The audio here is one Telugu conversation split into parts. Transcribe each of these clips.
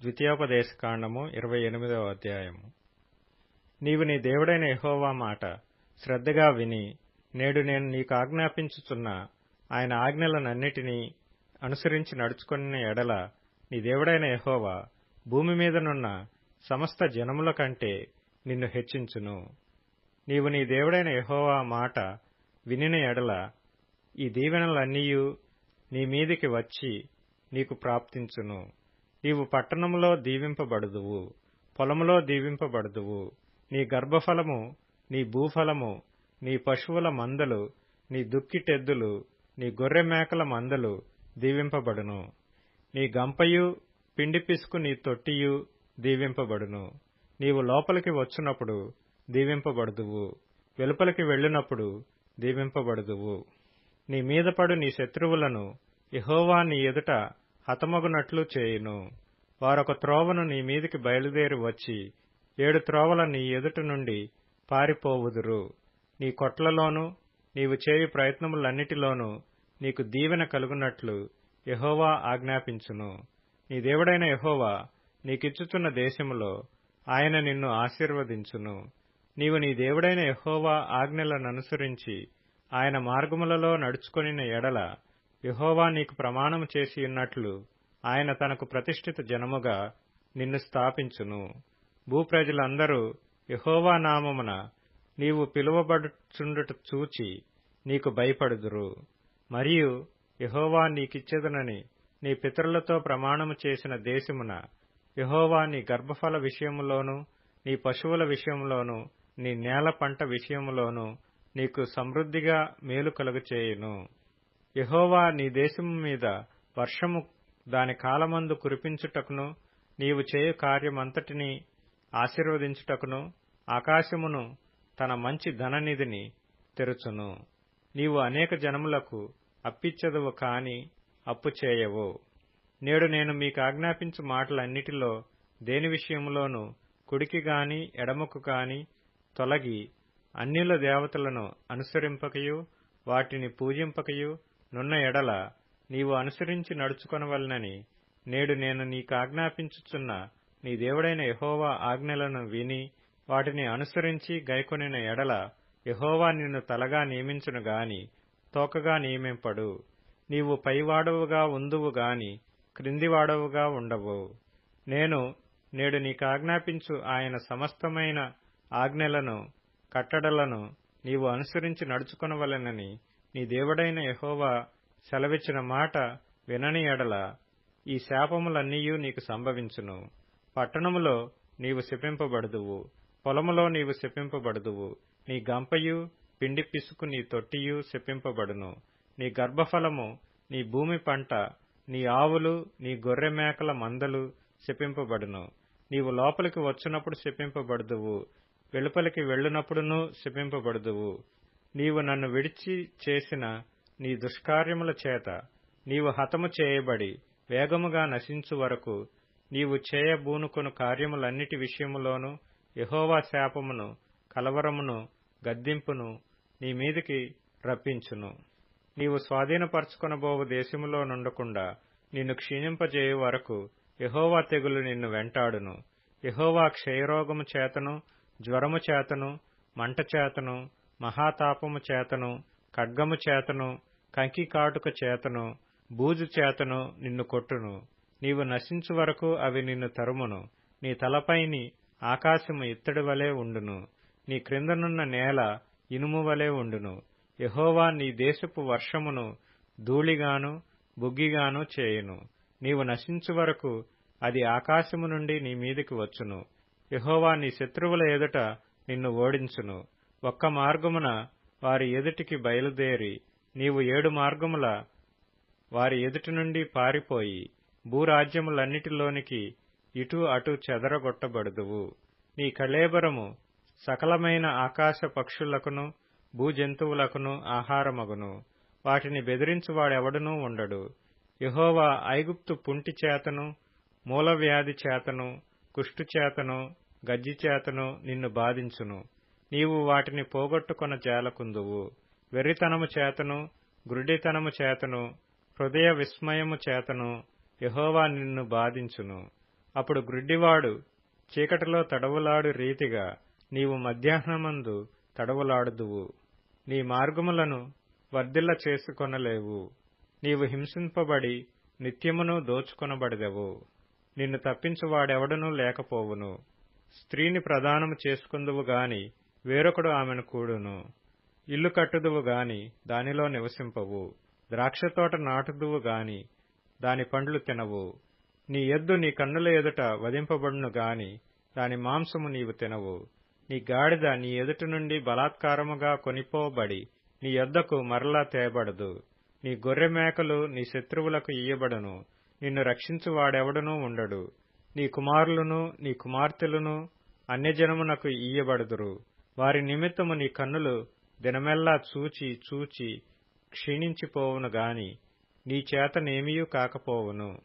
ద్వితీయోపదేశకాండము 28వ అధ్యాయము. నీవు నీ దేవుడైన యెహోవా మాట శ్రద్ధగా విని, నేడు నేను నీకాజ్ఞాపించుచున్న ఆయన ఆజ్ఞలనన్నిటినీ అనుసరించి నడుచుకొనిన ఎడల నీ దేవుడైన యెహోవా భూమి మీదనున్న సమస్త జనముల కంటే నిన్ను హెచ్చించును. నీవు నీ దేవుడైన యెహోవా మాట వినిన ఎడల ఈ దీవెనలన్నీయు నీ మీదికి వచ్చి నీకు ప్రాప్తించును. నీవు పట్టణములో దీవింపబడుదువు, పొలములో దీవింపబడుదువు. నీ గర్భఫలము, నీ భూఫలము, నీ పశువుల మందలు, నీ దుక్కిటెద్దులు, నీ గొర్రె మేకల మందలు దీవింపబడును. నీ గంపయు పిండి పిసుకు నీ తొట్టియు దీవింపబడును. నీవు లోపలికి వచ్చునప్పుడు దీవింపబడుదువు, వెలుపలికి వెళ్ళినప్పుడు దీవింపబడుదువు. నీ మీద పడు నీ శత్రువులను యెహోవా నీ ఎదుట హతమగునట్లు చేయును. వారొక త్రోవను నీ మీదికి బయలుదేరి వచ్చి 7 త్రోవల నీ ఎదుట నుండి పారిపోవుదురు. నీ కొట్లలోనూ నీవు చేయు ప్రయత్నములన్నిటిలోనూ నీకు దీవెన కలుగునట్లు యెహోవా ఆజ్ఞాపించును. నీ దేవుడైన యెహోవా నీకిచ్చుచున్న దేశములో ఆయన నిన్ను ఆశీర్వదించును. నీవు నీ దేవుడైన యెహోవా ఆజ్ఞలననుసరించి ఆయన మార్గములలో నడుచుకొనిన ఎడల యెహోవా నీకు ప్రమాణము చేసియున్నట్లు ఆయన తనకు ప్రతిష్ఠిత జనముగా నిన్ను స్థాపించును. భూప్రజలందరూ యెహోవా నామమున నీవు పిలువబడుచుండుట చూచి నీకు భయపడుదురు. మరియు యెహోవా నీకిచ్చెదనని నీ పితరులతో ప్రమాణము చేసిన దేశమున యెహోవా నీ గర్భఫల విషయములోను, నీ పశువుల విషయములోను, నీ నేల పంట విషయములోను నీకు సమృద్ధిగా మేలు కలుగచేయును. యెహోవా నీ దేశము మీద వర్షము దాని కాలమందు కురిపించుటకును, నీవు చేయు కార్యమంతటినీ ఆశీర్వదించుటకును ఆకాశమును తన మంచి ధననిధిని తెరుచును. నీవు అనేక జనములకు అప్పిచ్చెదవు కాని అప్పు చేయవు. నేడు నేను మీకాజ్ఞాపించు మాటలన్నిటిలో దేని విషయములోనూ కుడికి గాని ఎడమకు గాని తొలగి అన్యుల దేవతలను అనుసరింపకయు వాటిని పూజింపకయు నున్న ఎడల నీవు అనుసరించి నడుచుకొనవలెనని నేడు నేను నీకాజ్ఞాపించుచున్న నీ దేవుడైన యెహోవా ఆజ్ఞలను విని వాటిని అనుసరించి గైకొనిన ఎడల యెహోవా నిన్ను తలగా నియమించును గాని తోకగా నియమింపడు. నీవు పైవాడవుగా ఉందువు గాని క్రిందివాడవుగా ఉండవు. నేను నేడు నీకాజ్ఞాపించు ఆయన సమస్తమైన ఆజ్ఞలను కట్టడలను నీవు అనుసరించి నడుచుకొనవలెనని నీ దేవుడైన యెహోవా సెలవిచ్చిన మాట వినని ఎడల ఈ శాపములన్నీయూ నీకు సంభవించును. పట్టణములో నీవు శపింపబడుదువు, పొలములో నీవు శపింపబడుదువు. నీ గంపయు పిండి పిసుకు నీ తొట్టియు శపింపబడును. నీ గర్భఫలము, నీ భూమి పంట, నీ ఆవులు, నీ గొర్రె మేకల మందలు శపింపబడును. నీవు లోపలికి వచ్చునప్పుడు శపింపబడుదువు, వెలుపలికి వెళ్ళునప్పుడునూ శపింపబడుదువు. నీవు నన్ను విడిచి చేసిన నీ దుష్కార్యముల చేత నీవు హతము చేయబడి వేగముగా నశించు వరకు నీవు చేయబూనుకొను కార్యములన్నిటి విషయములోనూ యెహోవా శాపమును, కలవరమును, గద్దింపును నీ మీదికి రప్పించును. నీవు స్వాధీనపరచుకొనబోవు దేశములో నుండకుండా నిన్ను క్షీణింపజేయు వరకు యెహోవా తెగులు నిన్ను వెంటాడును. యెహోవా క్షయరోగము చేతను, జ్వరము చేతను, మంట చేతను, మహాతాపము చేతను, ఖడ్గము చేతను, కంకి కాటుక చేతను, బూజు చేతను నిన్ను కొట్టును. నీవు నశించు వరకు అవి నిన్ను తరుమును. నీ తలపైని ఆకాశము ఇత్తడి వలె ఉండును, నీ క్రిందనున్న నేల ఇనుము వలె ఉండును. యెహోవా నీ దేశపు వర్షమును ధూళిగాను బుగ్గిగాను చేయును. నీవు నశించు వరకు అది ఆకాశము నుండి నీ మీదికి వచ్చును. యెహోవా నీ శత్రువుల ఎదుట నిన్ను ఓడించును. ఒక్క మార్గమున వారి ఎదుటికి బయలుదేరి నీవు 7 మార్గముల వారి ఎదుటి నుండి పారిపోయి భూరాజ్యములన్నిటిలోనికి ఇటు అటు చెదరగొట్టబడుదువు. నీ కళేబరము సకలమైన ఆకాశ పక్షులకును భూజంతువులకును ఆహారమగును. వాటిని బెదిరించువాడెవడునూ ఉండడు. యెహోవా ఐగుప్తు పుంటి చేతను, మూలవ్యాధి చేతను, కుష్టు చేతను, గజ్జి చేతను నిన్ను బాధించును. నీవు వాటిని పోగొట్టుకొన జాలకుందువు. వెర్రితనము చేతను, గ్రుడ్డితనము చేతను, హృదయ విస్మయము చేతను యెహోవా నిన్ను బాధించును. అప్పుడు గ్రుడ్డివాడు చీకటిలో తడవులాడు రీతిగా నీవు మధ్యాహ్నమందు తడవులాడుదువు. నీ మార్గములను వర్ధిల్ల చేసుకొనలేవు. నీవు హింసింపబడి నిత్యమును దోచుకొనబడెదవు. నిన్ను తప్పించువాడెవడనూ లేకపోవును. స్త్రీని ప్రదానము చేసుకుందువు గాని వేరొకడు ఆమెను కూడును. ఇల్లు కట్టుదువు గాని దానిలో నివసింపవు. ద్రాక్షతోట నాటుదువు గాని దాని పండ్లు తినవు. నీ ఎద్దు నీ కన్నుల ఎదుట వధింపబడును గాని దాని మాంసము నీవు తినవు. నీ గాడిద నీ ఎదుట నుండి బలాత్కారముగా కొనిపోబడి నీ యొద్దకు మరలా తేబడదు. నీ గొర్రె మేకలు నీ శత్రువులకు ఇయ్యబడును. నిన్ను రక్షించువాడెవడనూ ఉండడు. నీ కుమారులను నీ కుమార్తెలను అన్యజనమునకు ఇయ్యబడుదురు. వారి నిమిత్తము నీ కన్నులు దినమెల్లా చూచి చూచి క్షీణించిపోవును గాని నీ చేతనేమియూ కాకపోవును.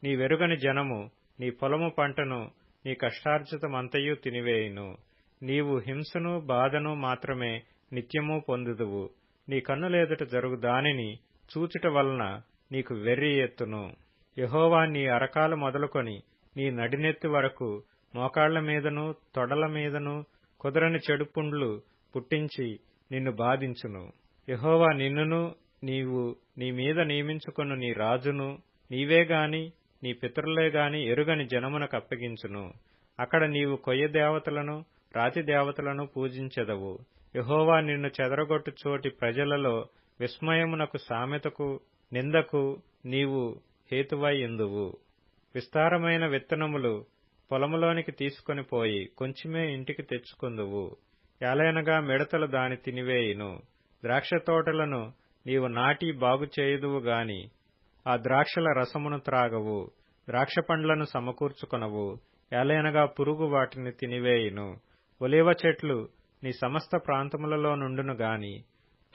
నీ వెరుగని జనము నీ పొలము పంటను నీ కష్టార్జితమంతయు తినివేయును. నీవు హింసను బాధను మాత్రమే నిత్యము పొందుదువు. నీ కన్నులేదుట జరుగు దానిని చూచుట వలన నీకు వెర్రి ఎత్తును. యెహోవా నీ అరకాలు మొదలుకొని నీ నడినెత్తి వరకు మోకాళ్ల మీదను తొడల మీదను కుదరని చెడుపుండ్లు పుట్టించి నిన్ను బాధించును. యెహోవా నిన్నును నీవు నీ మీద నియమించుకొను నీ రాజును నీవేగాని నీ పితరులేగాని ఎరుగని జనమునకు అప్పగించును. అక్కడ నీవు కొయ్య దేవతలను రాతి దేవతలను పూజించెదవు. యెహోవా నిన్ను చెదరగొట్టు చోటి ప్రజలలో విస్మయమునకు సామెతకు నిందకు నీవు హేతువై యుందువు. విస్తారమైన విత్తనములు పొలములోనికి తీసుకొని పోయి కొంచెమే ఇంటికి తెచ్చుకొందువు. ఏలయనగా మిడతలు దాని తినివేయును. ద్రాక్ష తోటలను నీవు నాటి బాగు చేయుదువు గాని ఆ ద్రాక్షల రసమును త్రాగవు. ద్రాక్ష పండ్లను సమకూర్చుకొనవు. ఏలయనగా పురుగు వాటిని తినివేయును. ఒలీవ చెట్లు నీ సమస్త ప్రాంతములలో నుండును గాని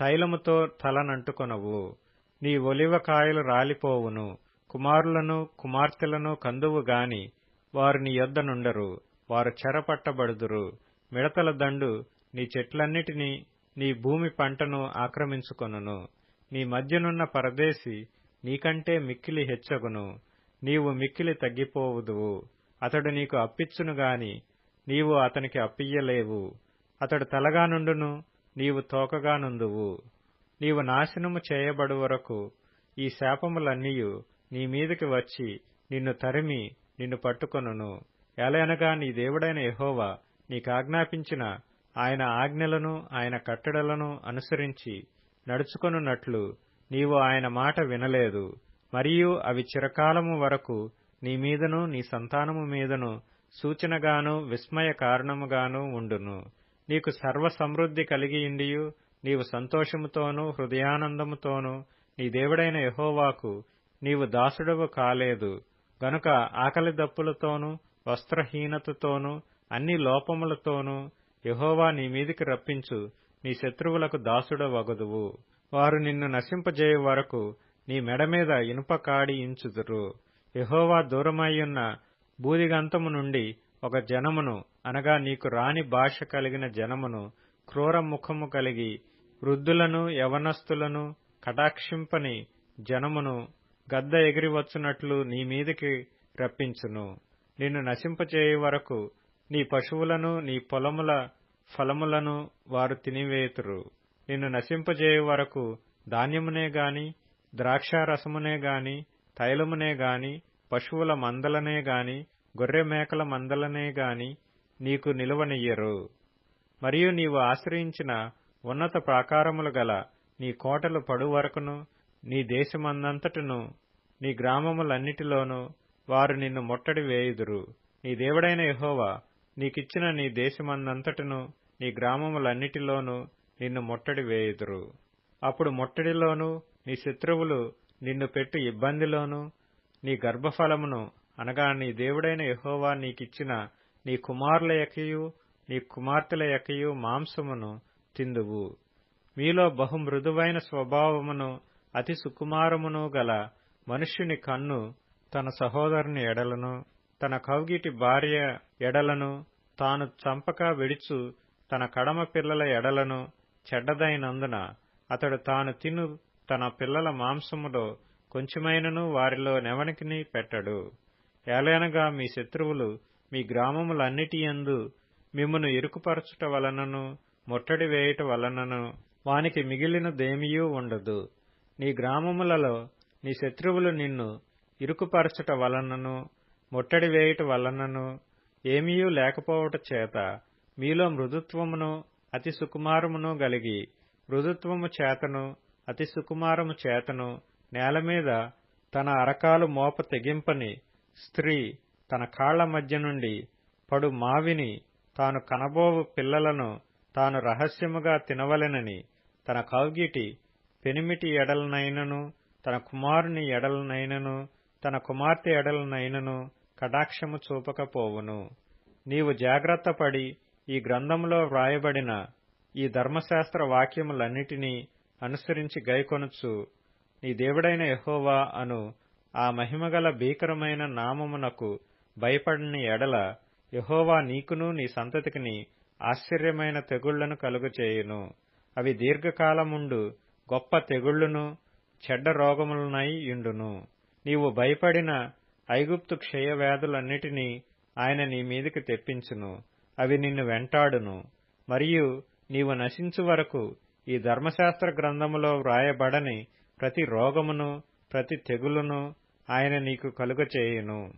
తైలముతో తలనంటుకొనవు. నీ ఒలీవ కాయలు రాలిపోవును. కుమారులను కుమార్తెలను కందువు గాని వారు నీ యొద్ద నుండరు. వారు చెరపట్టబడుదురు. మిడతల దండు నీ చెట్లన్నిటినీ నీ భూమి పంటను ఆక్రమించుకొనును. నీ మధ్యనున్న పరదేశి నీకంటే మిక్కిలి హెచ్చగును. నీవు మిక్కిలి తగ్గిపోవుదువు. అతడు నీకు అప్పిచ్చును గాని నీవు అతనికి అప్పియ్యలేవు. అతడు తలగా నుండును, నీవు తోకగా నుందువు. నీవు నాశనము చేయబడు వరకు ఈ శాపములన్నీయు నీ మీదికి వచ్చి నిన్ను తరిమి నిన్ను పట్టుకొనును. ఏలయనగా నీ దేవుడైన యెహోవా నీకాజ్ఞాపించిన ఆయన ఆజ్ఞలను ఆయన కట్టడలను అనుసరించి నడుచుకొనున్నట్లు నీవు ఆయన మాట వినలేదు. మరియు అవి చిరకాలము వరకు నీ మీదను నీ సంతానము మీదను సూచనగాను విస్మయ కారణముగాను ఉండును. నీకు సర్వ సమృద్ధి కలిగియుండియు నీవు సంతోషముతోనూ హృదయానందముతోనూ నీ దేవుడైన యెహోవాకు నీవు దాసుడవు కాలేదు గనుక ఆకలి దప్పులతోనూ వస్త్రహీనతతోనూ అన్ని లోపములతోనూ యెహోవా నీ మీదికి రప్పించు నీ శత్రువులకు దాసుడవగుదువు. వారు నిన్ను నశింపజేయు వరకు నీ మెడ మీద ఇనుప కాడి ఇంచుదురు. యెహోవా దూరమయ్యున్న బూదిగంతము నుండి ఒక జనమును అనగా నీకు రాని భాష కలిగిన జనమును క్రూర ముఖము కలిగి వృద్ధులను యవనస్తులను కటాక్షింపని జనమును గద్ద ఎగిరివచ్చునట్లు నీ మీదికి రప్పించును. నిన్ను నశింపచేయు వరకు నీ పశువులను నీ పొలముల ఫలములను వారు తినివేతురు. నిన్ను నశింపజేయు వరకు ధాన్యమునే గాని ద్రాక్షారసమునే గాని తైలమునే గాని పశువుల మందలనే గాని గొర్రె మేకల మందలనే గాని నీకు నిలువనియ్యరు. మరియు నీవు ఆశ్రయించిన ఉన్నత ప్రాకారములు గల నీ కోటలు పడు వరకును నీ దేశమందంతటను నీ గ్రామములన్నిటిలోనూ వారు నిన్ను ముట్టడి వేయుదురు. నీ దేవుడైన యెహోవా నీకిచ్చిన నీ దేశమందంతటను నీ గ్రామములన్నిటిలోనూ నిన్ను ముట్టడి వేయుదురు. అప్పుడు ముట్టడిలోనూ నీ శత్రువులు నిన్ను పెట్టు ఇబ్బందిలోనూ నీ గర్భఫలమును అనగా నీ దేవుడైన యెహోవా నీకిచ్చిన నీ కుమారుల యొక్కయు నీ కుమార్తెల యొక్కయు మాంసమును తిందువు. మీలో బహు మృదువైన స్వభావమును అతి సుకుమారమును గల మనుష్యుని కన్ను తన సహోదరుని ఎడలను తన కౌగిటి భార్య ఎడలను తాను చంపక విడిచు తన కడమ పిల్లల ఎడలను చెడ్డదైనందున అతడు తాను తిను తన పిల్లల మాంసములో కొంచెమైనను వారిలో నెవనికిని పెట్టడు. ఏలయనగా మీ శత్రువులు మీ గ్రామములన్నిటియందు మిమ్మును ఇరుకుపరచుట వలనను ముట్టడి వేయుట వలనను వానికి మిగిలినదేమియూ ఉండదు. నీ గ్రామములలో నీ శత్రువులు నిన్ను ఇరుకుపరచుట వలనను ముట్టడి వేయుట వలనను ఏమీయూ లేకపోవట చేత మీలో మృదుత్వమును అతి సుకుమారమును గలిగి మృదుత్వము చేతను అతి సుకుమారము చేతను నేలమీద తన అరకాలు మోప తెగింపని స్త్రీ తన కాళ్ల మధ్య నుండి పడు మావిని తాను కనబోవు పిల్లలను తాను రహస్యముగా తినవలెనని తన కౌగిటి పెనిమిటి ఎడలనైనను తన కుమారుని ఎడలనైనను తన కుమార్తె ఎడలనైనను కటాక్షము చూపకపోవును. నీవు జాగ్రత్తపడి ఈ గ్రంథములో వ్రాయబడిన ఈ ధర్మశాస్త్ర వాక్యములన్నిటినీ అనుసరించి గైకొనుచు నీ దేవుడైన యెహోవా అను ఆ మహిమగల భీకరమైన నామమునకు భయపడని ఎడల యెహోవా నీకును నీ సంతతికిని ఆశ్చర్యమైన తెగుళ్లను కలుగచేయును. అవి దీర్ఘకాలముండు గొప్ప తెగుళ్లును చెడ్డ రోగములనై యుండును. నీవు భయపడిన ఐగుప్తు క్షయవ్యాధులన్నిటినీ ఆయన నీ మీదికి తెప్పించును. అవి నిన్ను వెంటాడును. మరియు నీవు నశించు వరకు ఈ ధర్మశాస్త్ర గ్రంథములో వ్రాయబడని ప్రతి రోగమును ప్రతి తెగులును ఆయన నీకు కలుగచేయును.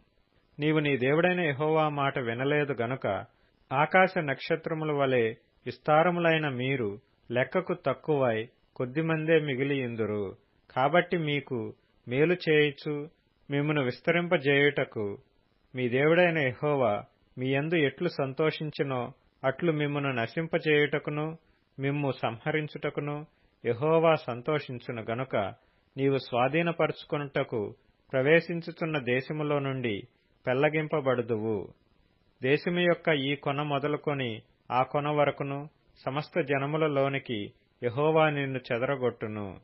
నీవు నీ దేవుడైన యెహోవా మాట వినలేదు గనుక ఆకాశ నక్షత్రముల వలె విస్తారములైన మీరు లెక్కకు తక్కువై కొద్దిమందే మిగిలియుందురు. కాబట్టి మీకు మేలు చేయుచు మిమ్మును విస్తరింపజేయుటకు మీ దేవుడైన యెహోవా మీ యందు ఎట్లు సంతోషించునో అట్లు మిమ్మును నశింపజేయుటకును మిమ్ము సంహరించుటకును యెహోవా సంతోషించును గనుక నీవు స్వాధీనపరుచుకొనుటకు ప్రవేశించుచున్న దేశములో నుండి పెళ్లగింపబడుదువు. దేశము యొక్క ఈ కొన మొదలుకొని ఆ కొన వరకును సమస్త జనములలోనికి యెహోవా నిన్ను చెదరగొట్టును.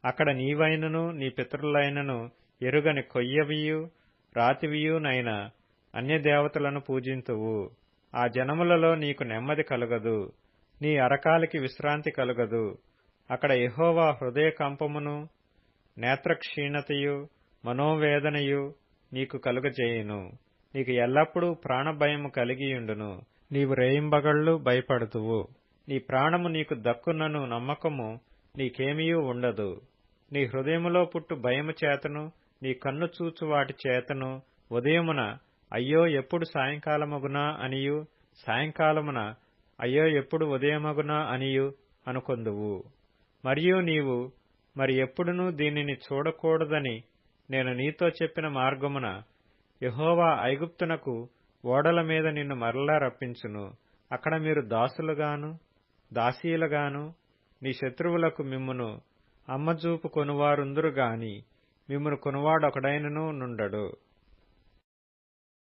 అక్కడ నీవైనను నీ పితరులైనను ఎరుగని కొయ్యవియు రాతివియునైన అన్యదేవతలను పూజింతువు. ఆ జనములలో నీకు నెమ్మది కలుగదు, నీ అరకాలికి విశ్రాంతి కలుగదు. అక్కడ యెహోవా హృదయ కంపమును నేత్రక్షీణతయు మనోవేదనయు నీకు కలుగజేయును. నీకు ఎల్లప్పుడూ ప్రాణభయము కలిగియుండును. నీవు రేయింబగళ్ళు భయపడుతువు. నీ ప్రాణము నీకు దక్కునను నమ్మకము నీకేమీయూ ఉండదు. నీ హృదయములో పుట్టు భయము చేతను నీ కన్ను చూచు వాటి చేతను ఉదయమున అయ్యో ఎప్పుడు సాయంకాలమగునా అనియు సాయంకాలమున అయ్యో ఎప్పుడు ఉదయమగునా అనియు అనుకొందువు. మరియు నీవు మరి ఎప్పుడునూ దీనిని చూడకూడదని నేను నీతో చెప్పిన మార్గమున యెహోవా ఐగుప్తునకు ఓడల మీద నిన్ను మరలా రప్పించును. అక్కడ మీరు దాసులుగాను దాసీలుగాను మీ శత్రువులకు మిమ్మును అమ్మజూపు కొనువారుందురు గాని మిమ్మును కొనువాడొకడైనను నుండడు.